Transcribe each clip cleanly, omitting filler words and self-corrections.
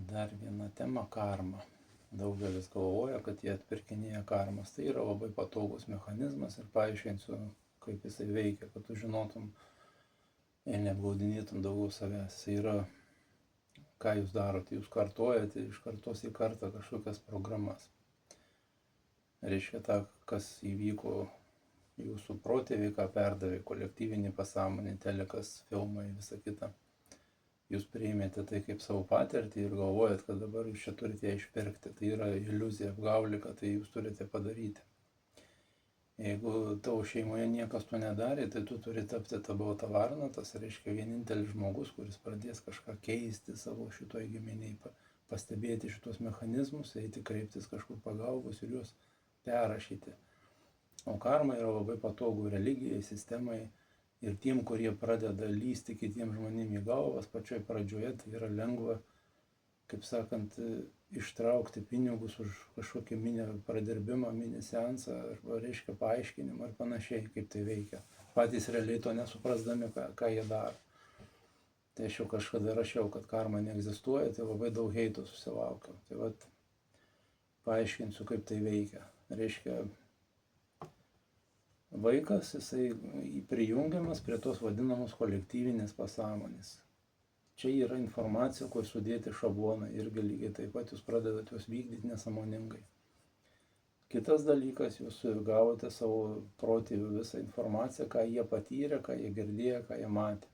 Dar viena tema - karma. Daugelis galvoja, kad jie atpirkinėja karmas. Tai yra labai patogus mechanizmas ir paaiškinsiu, kaip jisai veikia, kad tu žinotum ir neapgaudinėtum daugiau savęs. Tai yra, ką jūs darote, jūs kartojate iš kartos į kartą kažkokias programas. Reiškia tą, kas įvyko jūsų protėviai, ką perdavė kolektyvinį pasąmonį, telekas, filmai, visa kita. Jūs priėmėte tai kaip savo patirtį ir galvojat, kad dabar jūs čia turite ją išpirkti. Tai yra iliuzija, apgaulika, tai jūs turite padaryti. Jeigu tavo šeimoje niekas to nedarė, tai tu turi tapti ta balta varna, tas reiškia vienintelis žmogus, kuris pradės kažką keisti savo šitoj giminiai, pastebėti šitos mechanizmus, eiti kreiptis kažkur pagalbos ir juos perrašyti. O karma yra labai patogu religijai, sistemai. Ir tiem, kurie pradeda lysti kitiems žmonėms į galvas, pačioj pradžioje tai yra lengva, kaip sakant, ištraukti pinigus už kažkokį mini pradirbimą, mini seansą, arba reiškia paaiškinimą ar panašiai, kaip tai veikia. Patys realiai to nesuprasdami, ką jie daro. Tai aš jau kažkada rašiau, kad karma neegzistuoja, tai labai daug heito susilaukiau. Tai vat paaiškinsiu, kaip tai veikia. Reiškia, vaikas, jisai prijungiamas prie tos vadinamos kolektyvinės pasąmonės. Čia yra informacija, kur sudėti šablonai irgi lygiai taip pat jūs pradedate juos vykdyti nesąmoningai. Kitas dalykas, jūs gavote savo protėvių visą informaciją, ką jie patyrė, ką jie girdėjo, ką jie matė.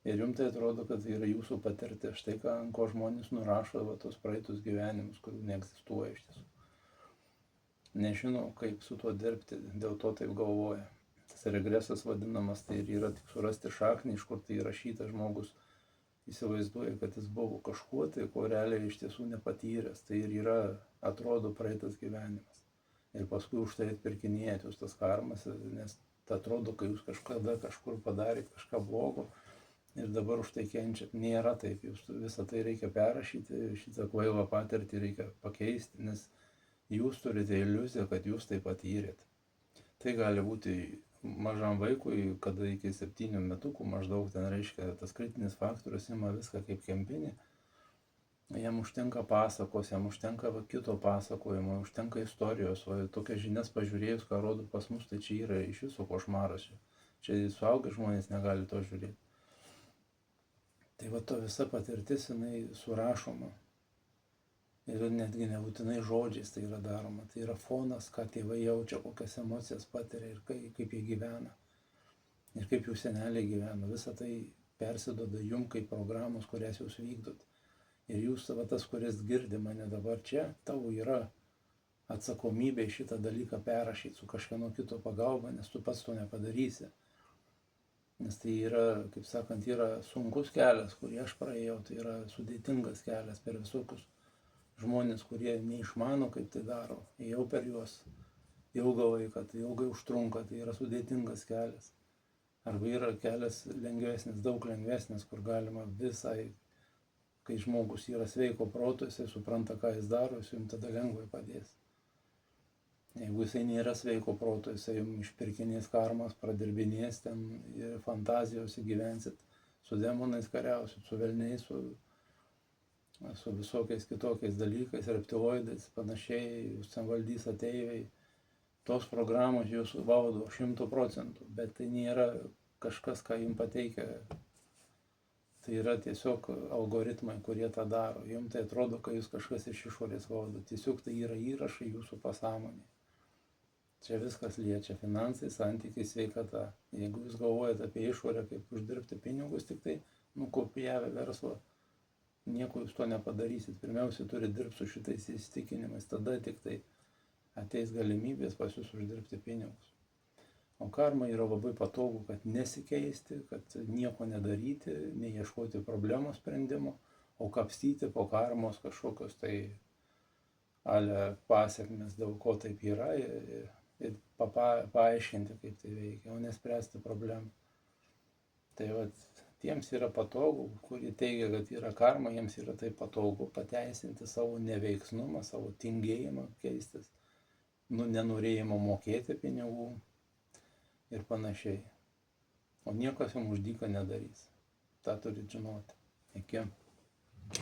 Ir jums tai atrodo, kad tai yra jūsų patirti. Štai ant ko žmonės nurašo tos praeitus gyvenimus, kurių neegzistuoja iš tiesų. Nežinau, kaip su tuo dirbti, dėl to taip galvoja. Tas regresas vadinamas, tai ir yra tik surasti šaknį, iš kur tai įrašyta, žmogus įsivaizduoja, kad jis buvo kažkuo tai, ko realiai iš tiesų nepatyręs. Tai ir yra, atrodo, praeitas gyvenimas. Ir paskui už tai atpirkinėjate jūs tas karmas, nes tai atrodo, kai jūs kažkada kažkur padarėt kažką blogo ir dabar už tai kenčiat. Nėra taip, jūs visą tai reikia perrašyti, šitą kvailą patirtį reikia pakeisti, nes jūs turite iliuziją, kad jūs tai patyrėt. Tai gali būti mažam vaikui, kada iki 7 metukų maždaug ten reiškia, tas kritinis faktorius ima viską kaip kempinį. Jam užtenka pasakos, jam užtenka kito pasakojimo, užtenka istorijos, o tokias žinias pažiūrėjus, ką rodo pas mus, tai čia yra iš viso košmaras. Čia suaugę žmonės negali to žiūrėti. Tai va to visa patirtis, jinai surašoma. Ir netgi nebūtinai žodžiais tai yra daroma. Tai yra fonas, ką tėvai jaučia, kokias emocijas patiria ir kaip jie gyvena. Ir kaip jų seneliai gyvena. Visa tai persiduoda jum kaip programos, kurias jūs vykdot. Ir jūs, tas, kuris girdi mane dabar čia, tavo yra atsakomybė šitą dalyką perrašyti su kažkieno kito pagalba, nes tu pats to nepadarysi. Nes tai yra, kaip sakant, yra sunkus kelias, kurį aš praėjau, tai yra sudėtingas kelias per visokius žmonės, kurie neišmano, kaip tai daro, jau per juos ilgą laiką, tai ilgai užtrunka, tai yra sudėtingas kelias. Arba yra kelias lengvesnis, daug lengvesnis, kur galima visai, kai žmogus yra sveiko proto, jisai supranta, ką jis daro, jis jums tada lengvai padės. Jeigu jisai nėra sveiko proto, jisai jums išpirkinės karmas, pradirbinės ten ir fantazijos įgyvensit, su demonais kariausit, su velniais, su visokiais kitokiais dalykais, reptiloidais, panašiai, jūs ten valdys ateiviai. Tos programos jūs valdo 100%, bet tai nėra kažkas, ką jums pateikia. Tai yra tiesiog algoritmai, kurie tą daro. Jums tai atrodo, kad jūs kažkas iš išorės valdo. Tiesiog tai yra įrašai jūsų pasąmonėje. Čia viskas liečia finansai, santykiai, sveikata. Jeigu jūs galvojate apie išorę, kaip uždirbti pinigus, tik tai nukopijavę verslą, nieko jūs to nepadarysit. Pirmiausia, turi dirbti su šitais įsitikinimais, tada tik tai ateis galimybės pas jūs uždirbti pinigus. O karma yra labai patogu, kad nesikeisti, kad nieko nedaryti, neieškoti problemos sprendimo, o kapstyti po karmos kažkokios tai pasiekmes, dėl ko taip yra ir paaiškinti, kaip tai veikia, o nespręsti problemą. Tai vat, tiems yra patogu, kurie teigia, kad yra karma, jiems yra tai patogu pateisinti savo neveiksnumą, savo tingėjimą keistis, nenorėjimą mokėti pinigų ir panašiai. O niekas jums už dyką nedarys. Ta turit žinoti. Iki.